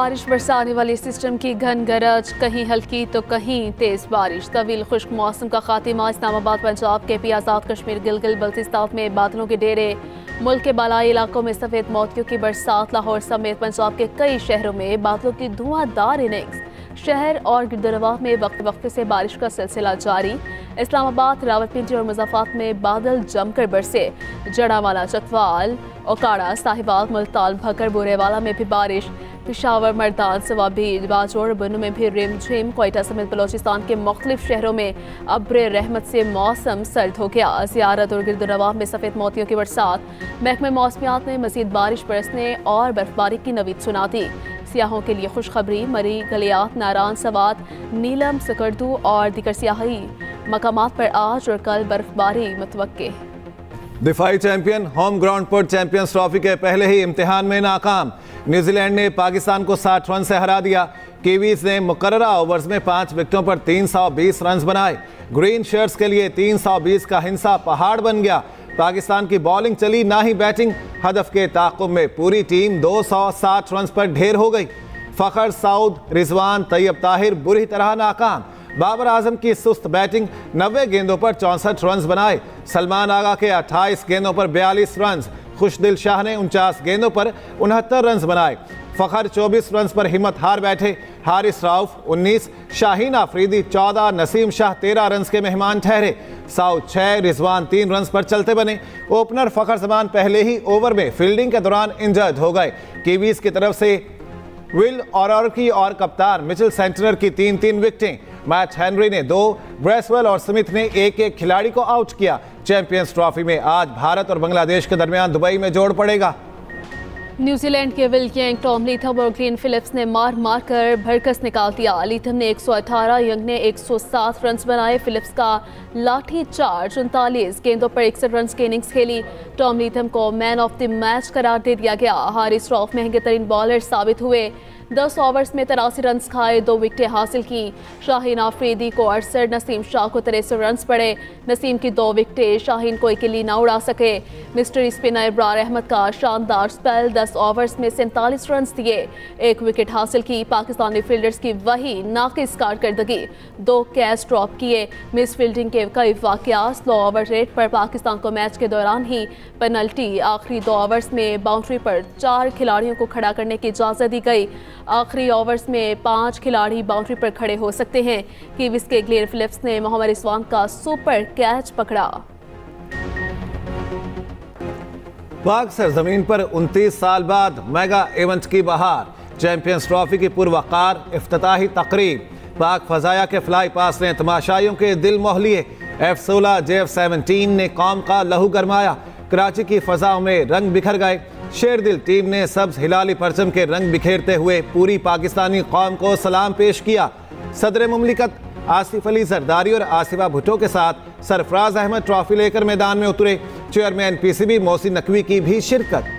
बारिश बरसाने वाले सिस्टम की घन गरज, कहीं हल्की तो कहीं तेज बारिश। तवील खुश्क मौसम का खातिमा। इस्लामाबाद, पंजाब, केपी, आज़ाद कश्मीर, गिलगित बल्तिस्तान में बादलों के डेरे। मुल्क के बालाई इलाकों में सफ़ेद मोतियों की बरसात। लाहौर समेत पंजाब के कई शहरों में बादलों की धुआंधार इनिंग्स। शहर और गिरदरवा में वक्त वक्त से बारिश का सिलसिला जारी। इस्लामाबाद, रावलपिंडी और मुजफ्फराबाद में बादल जमकर बरसे। जड़ावाला, चतवाल, ओकाड़ा, साहिवाल, मुल्तान, भकर, बुरेवाला में भी बारिश। पिशावर, मर्दान, सवाबीर, बाजौर, बनू में भी रिमझिम। कोयटा समेत बलोचिस्तान के मुख्तलिफ शहरों में अब्र रहमत से मौसम सर्द हो गया। ज़ियारत और गिरदरवा में सफ़ेद मोतियों की बरसात। महकमे मौसमियात ने मज़ीद बारिश बरसने और बर्फबारी की नवीद सुना दी। सियाहों के लिए खुशखबरी। मरी, गलियात, नारान, सवात, नीलम, सकरदू और दीगर सियाही मकामात पर आज और कल बर्फबारी मुतवक्के। दिफाई चैंपियन होम ग्राउंड पर चैंपियंस ट्रॉफी के पहले ही इम्तिहान में नाकाम। न्यूजीलैंड ने पाकिस्तान को 60 रन से हरा दिया। कीवीज ने मुकर्ररा ओवर्स में 5 विकेटों पर 320 रन बनाए। ग्रीन शर्ट्स के लिए 320 का हिंसा पहाड़ बन गया। पाकिस्तान की बॉलिंग चली ना ही बैटिंग। हदफ के ताक़ुब में पूरी टीम 260 रन पर ढेर हो गई। फ़खर, सऊद, रिजवान, तैयब ताहिर बुरी तरह नाकाम। बाबर आजम की सुस्त बैटिंग, 90 गेंदों पर 64 रन बनाए। सलमान आगा के 28 गेंदों पर 42 रन। खुशदिल शाह ने 49 गेंदों पर 69 रन बनाए। फ़खर 24 रन पर हिम्मत हार बैठे। हारिस राउफ 19, शाहीन आफरीदी 14, नसीम शाह 13 रन के मेहमान ठहरे। सऊद 6, रिजवान 3 रन पर चलते बने। ओपनर फ़खर जमान पहले ही ओवर में फील्डिंग के दौरान इंजर्ड हो गए। कीवीज की तरफ से विल ऑरकी और कप्तान मिचेल सेंटनर की 3-3 विकेटें। मैट हेनरी ने 2, ब्रेसवेल और स्मिथ ने 1-1 खिलाड़ी को आउट किया। चैंपियंस ट्रॉफी में आज भारत और बांग्लादेश के दरमियान दुबई में जोड़ पड़ेगा। न्यूजीलैंड के विल यंग, टॉम लीथम और ग्लेन फिलिप्स ने मार मार कर भरकस निकाल दिया। लीथम ने 118, यंग ने 107 रन बनाए। फिलिप्स का लाठी चार्ज 39 गेंदों पर 61 रन की इनिंग्स खेली। टॉम लीथम को मैन ऑफ द मैच करार दे दिया गया। हारिस रऊफ महंगे तरीन बॉलर साबित हुए। 10 ओवर्स में 83 रन खाए, 2 विकेटें हासिल की। शाहीन आफरीदी को 68, नसीम शाह को 63 रन पड़े। नसीम की 2 विकेटें, शाहीन कोई किली ना उड़ा सके। मिस्ट्री स्पिनर इब्रार अहमद का शानदार स्पेल, 10 ओवर्स में 47 रन दिए, 1 विकेट हासिल की। पाकिस्तानी फील्डर्स की वही नाकिस कारकर्दगी, 2 कैच ड्रॉप किए। मिस फील्डिंग के कई वाकयात। स्लो ओवर रेट पर पाकिस्तान को मैच के दौरान ही पेनल्टी। आखिरी 2 ओवर्स में बाउंड्री पर 4 खिलाड़ियों को खड़ा करने की इजाज़त दी गई। आखिरी ओवर्स में 5 खिलाड़ी बाउंड्री पर खड़े हो सकते हैं। कीवीज के ग्लेन फिलिप्स ने मोहम्मद रिजवान का सुपर कैच पकड़ा। पाक सरजमीन पर 29 साल बाद मेगा इवेंट की बहार। चैंपियंस ट्रॉफी की पुरवकार इफ्तिताही तकरीब। पाक फजाया के फ्लाई पास ने तमाशाइयों के दिल मोह लिए। F-16 JF-17 ने कौम का लहू गरमाया। कराची की फजाओं में रंग बिखर गए। शेरदिल टीम ने सब्ज हिलाली परचम के रंग बिखेरते हुए पूरी पाकिस्तानी कौम को सलाम पेश किया। सदर मुमलिकत आसिफ अली जरदारी और आसिफा भुट्टो के साथ सरफराज अहमद ट्रॉफी लेकर मैदान में उतरे। चेयरमैन PCB मोहसिन नकवी की भी शिरकत।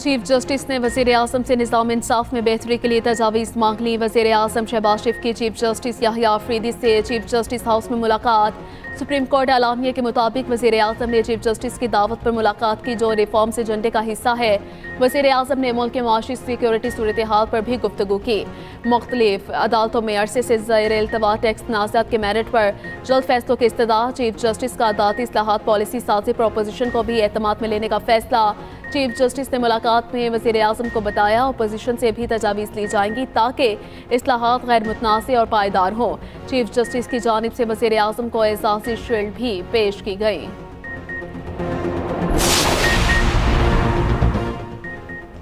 चीफ जस्टिस ने वज़ीर आज़म से निज़ाम इंसाफ में बेहतरी के लिए तजावीज़ मांग ली। वज़ीर आज़म शहबाज शरीफ की चीफ जस्टिस याहिया आफरीदी से चीफ जस्टिस हाउस में मुलाकात। सुप्रीम कोर्ट आलामिया के मुताबिक वज़ीर आज़म ने चीफ जस्टिस की दावत पर मुलाकात की, जो रिफॉर्म्स एजेंडे का हिस्सा है। वज़ीर आज़म ने मुल्क के माशी सिक्योरिटी सूरत हाल पर भी गुफ्तगू की। मुख्तलिफ अदालतों में अरसे से ज़ैर इल्तवा टैक्स तनाज़ात के मेरिट पर जल्द फैसलों की इस्तदा। चीफ जस्टिस का अदालती इस्लाहात पॉलिसी साजी पर अपोजिशन को भी एतमाद में लेने का फैसला। चीफ जस्टिस ने मुलाकात में वज़ीर आज़म को बताया अपोजिशन से भी तजावीज़ ली जाएंगी ताकि इस्लाहात गैर मुतनाज़ और पायदार हों। चीफ जस्टिस की जानिब से वज़ीर आज़म को एजाज़ी शील्ड भी पेश की गई।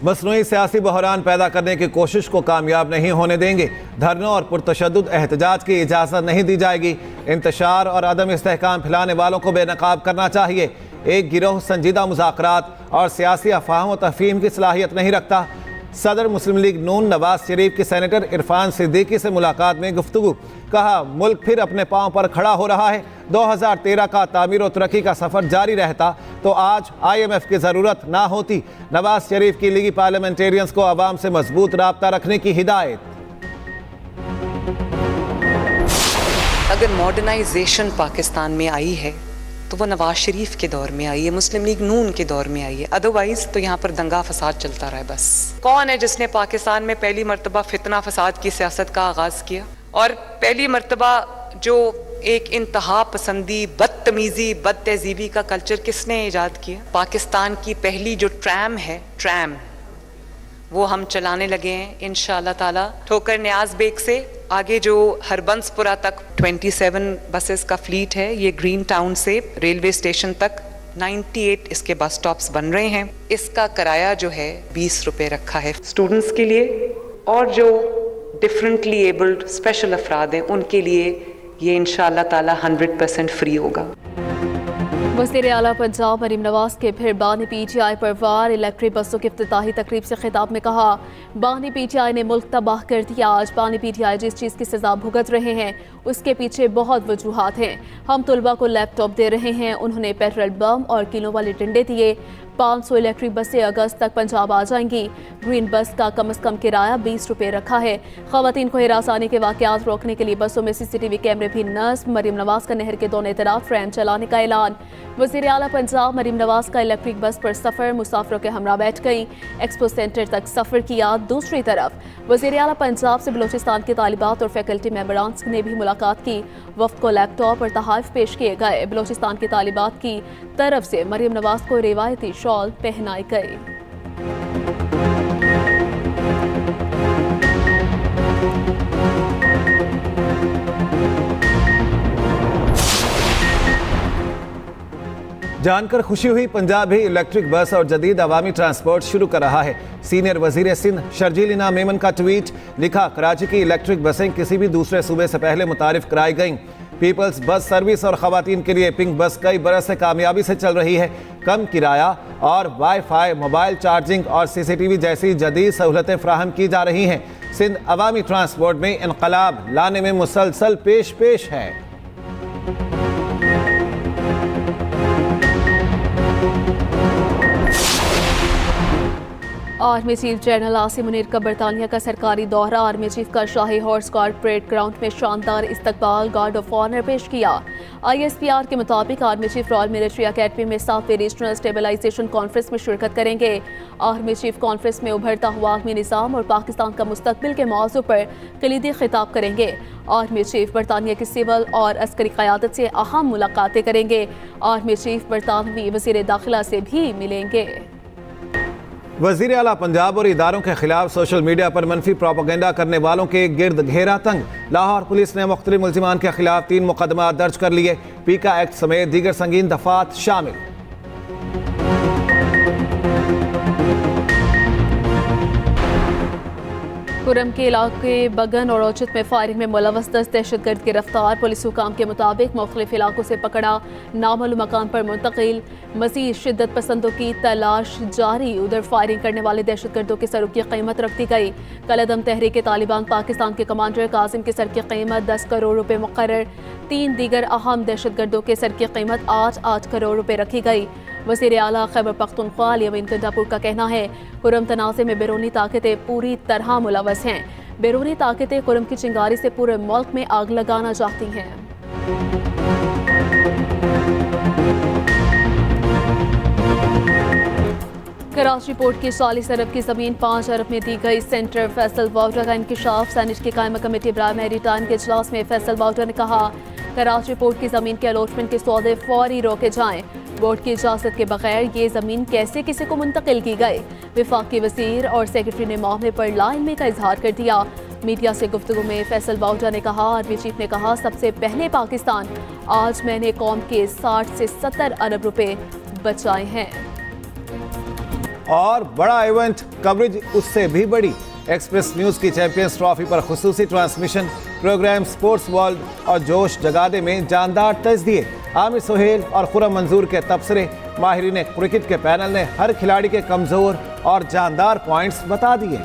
मसनूई सियासी बहरान पैदा करने की कोशिश को कामयाब नहीं होने देंगे। धरनों और पुरतशद्दुद एहतजाज की इजाज़त नहीं दी जाएगी। इंतशार और अदम इस्तेहकाम फैलाने वालों को बेनकाब करना चाहिए। एक गिरोह संजीदा मुज़ाकरात और सियासी अफवाहों और तफहीम की सलाहियत नहीं रखता। सदर मुस्लिम लीग नून नवाज शरीफ की सेनेटर इरफान सिद्दीकी से मुलाकात में गुफ्तगू। कहा, मुल्क फिर अपने पाँव पर खड़ा हो रहा है। 2013 का तामीर और तरक्की का सफ़र जारी रहता तो आज IMF की ज़रूरत ना होती। नवाज शरीफ की लीगी पार्लियामेंटेरियंस को अवाम से मजबूत राब्ता रखने की हिदायत। अगर मॉडर्नाइजेशन पाकिस्तान में आई है तो वो नवाज शरीफ के दौर में आई है, मुस्लिम लीग नून के दौर में आई है। अदरवाइज तो यहाँ पर दंगा फसाद चलता रहा है बस। कौन है जिसने पाकिस्तान में पहली मर्तबा फितना फसाद की सियासत का आगाज किया? और पहली मर्तबा जो एक इंतहा पसंदी, बदतमीजी, बद तहजीबी का कल्चर किसने इजाद किया? पाकिस्तान की पहली जो ट्रैम है, ट्रैम, वो हम चलाने लगे हैं इंशाअल्लाह ताला। ठोकर न्याज बेग से आगे जो हरबंसपुरा तक 27 बसेस का फ्लीट है, ये ग्रीन टाउन से रेलवे स्टेशन तक 98 इसके बस स्टॉप्स बन रहे हैं। इसका किराया जो है 20 रुपये रखा है स्टूडेंट्स के लिए, और जो डिफरेंटली एबल्ड स्पेशल अफराद हैं उनके लिए ये इंशाअल्लाह ताला 100% फ्री होगा। वज़ीर आला पंजाब मरीम नवाज के फिर बानी PTI पर वार। इलेक्ट्रिक बसों की इफ्तिताही तकरीब से खिताब में कहा, बानी PTI ने मुल्क तबाह कर दिया। आज बानी PTI जिस चीज़ की सजा भुगत रहे हैं उसके पीछे बहुत वजूहात हैं। हम तुलबा को लैपटॉप दे रहे हैं, उन्होंने पेट्रोल बम और किलों वाले डंडे दिए। 500 इलेक्ट्रिक बसें अगस्त तक पंजाब आ जाएंगी। ग्रीन बस का कम से कम किराया 20 रुपये रखा है। ख़वातीन को हिरासानी के वाक़यात रोकने के लिए बसों में CCTV कैमरे भी नस्ब। मरीम नवाज का नहर के दोनों तरफ फ्रेम चलाने का ऐलान। वज़ीर आला पंजाब मरीम नवाज का इलेक्ट्रिक बस पर सफ़र, मुसाफिरों के हमरा बैठ गई। एक्सपो सेंटर तक सफ़र किया। दूसरी तरफ वज़ीर आला पंजाब से बलोचिस्तान के तालिबात और फैकल्टी मेंबरान ने भी मुलाकात की। वफ़द को लैपटॉप और तोहफ़े पेश किए गए। बलोचिस्तान के तालिबात की तरफ से मरीम नवाज को रिवायती शॉल पहनाई गई। जानकर खुशी हुई, पंजाब भी इलेक्ट्रिक बस और जदीद अवामी ट्रांसपोर्ट शुरू कर रहा है। सीनियर वजीर सिंध शर्जील इनाम मेमन का ट्वीट लिखा, कराची की इलेक्ट्रिक बसें किसी भी दूसरे सूबे से पहले मुतारिफ कराई गईं। पीपल्स बस सर्विस और खवातीन के लिए पिंक बस कई बरस से कामयाबी से चल रही है। कम किराया और वाईफाई, मोबाइल चार्जिंग और CCTV जैसी जदीद सहूलतें फ्राहम की जा रही हैं। सिंध अवामी ट्रांसपोर्ट में इनकलाब लाने में मुसलसल पेश है। Army chief general Asim Munir का बरतानिया का सरकारी दौरा। आर्मी चीफ का शाही हॉर्स गार्ड परेड ग्राउंड में शानदार इस्तकबाल, गार्ड ऑफ ऑनर पेश किया। ISPR के मुताबिक army chief royal military academy में 7वीं रीजनल स्टेबलाइजेशन कॉन्फ्रेंस में शिरकत करेंगे। आर्मी चीफ कॉन्फ्रेंस में उभरता हुआ आर्मी निज़ाम और पाकिस्तान का मुस्तकबिल के मौजू पर कलीदी खिताब करेंगे। आर्मी चीफ बरतानिया की सिविल और अस्करी क़यादत से अहम मुलाकातें करेंगे। आर्मी चीफ बरतानवी वज़ीर दाखिला से भी मिलेंगे। वज़ीर आला पंजाब और इदारों के खिलाफ सोशल मीडिया पर मनफी प्रोपेगेंडा करने वालों के गिर्द घेरा तंग। लाहौर पुलिस ने मुख्तलिफ मुल्ज़िमान के खिलाफ 3 मुकदमा दर्ज कर लिए। पीका एक्ट समेत दीगर संगीन दफात शामिल। कुरम के इलाके बगन और औचित में फायरिंग में मुलव्वस 10 दहशतगर्द गिरफ्तार। पुलिस हुकाम के मुताबिक मुख्तलिफ इलाकों से पकड़ा, नामालूम मकान पर मुंतकिल। मज़ीद शिद्दत पसंदों की तलाश जारी। उधर फायरिंग करने वाले दहशतगर्दों के सरों की कीमत रख दी गई। कलअदम तहरीक तालिबान पाकिस्तान के कमांडर कासिम के सर की कीमत 10 करोड़ रुपए मुकर्रर। 3 दीगर अहम दहशतगर्दों के सर की कीमत 8 करोड़ रुपए रखी गई। वज़ीर आला खैबर पख्तूनख्वा अमीन गंडापुर का कहना है, कुरम तनाज़े में बैरूनी ताकतें पूरी तरह मुलव्वस हैं। बैरूनी ताकतें कुरम की चिंगारी से पूरे मुल्क में आग लगाना चाहती हैं। कराची पोर्ट की 40 अरब की ज़मीन 5 अरब में दी गई। सेंटर फैसल वाउडर का इंकशाफ। सैनेट की कायमा कमेटी बराए मैरीटाइम के इजलास में फैसल वाउडर ने कहा, कराची पोर्ट की ज़मीन के अलॉटमेंट के सौदे फौरी रोके जाएं। बोर्ड की इजाज़त के बगैर ये ज़मीन कैसे किसी को मुंतकिल की गई? वफाकी वज़ीर और सेक्रेटरी ने मामले पर लाइनमे का इजहार कर दिया। मीडिया से गुफ्तगू में फैसल वाउडर ने कहा, आर्मी चीफ ने कहा, सबसे पहले पाकिस्तान, आज मैंने कौम के 60 से 70 अरब रुपए बचाए हैं। और बड़ा इवेंट कवरेज उससे भी बड़ी। एक्सप्रेस न्यूज़ की चैंपियंस ट्रॉफी पर खुसूसी ट्रांसमिशन प्रोग्राम स्पोर्ट्स वर्ल्ड और जोश जगादे में जानदार तजदिए। आमिर सुहेल और खुरम मंजूर के तबसरे। माहिरीन क्रिकेट के पैनल ने हर खिलाड़ी के कमज़ोर और जानदार पॉइंट्स बता दिए।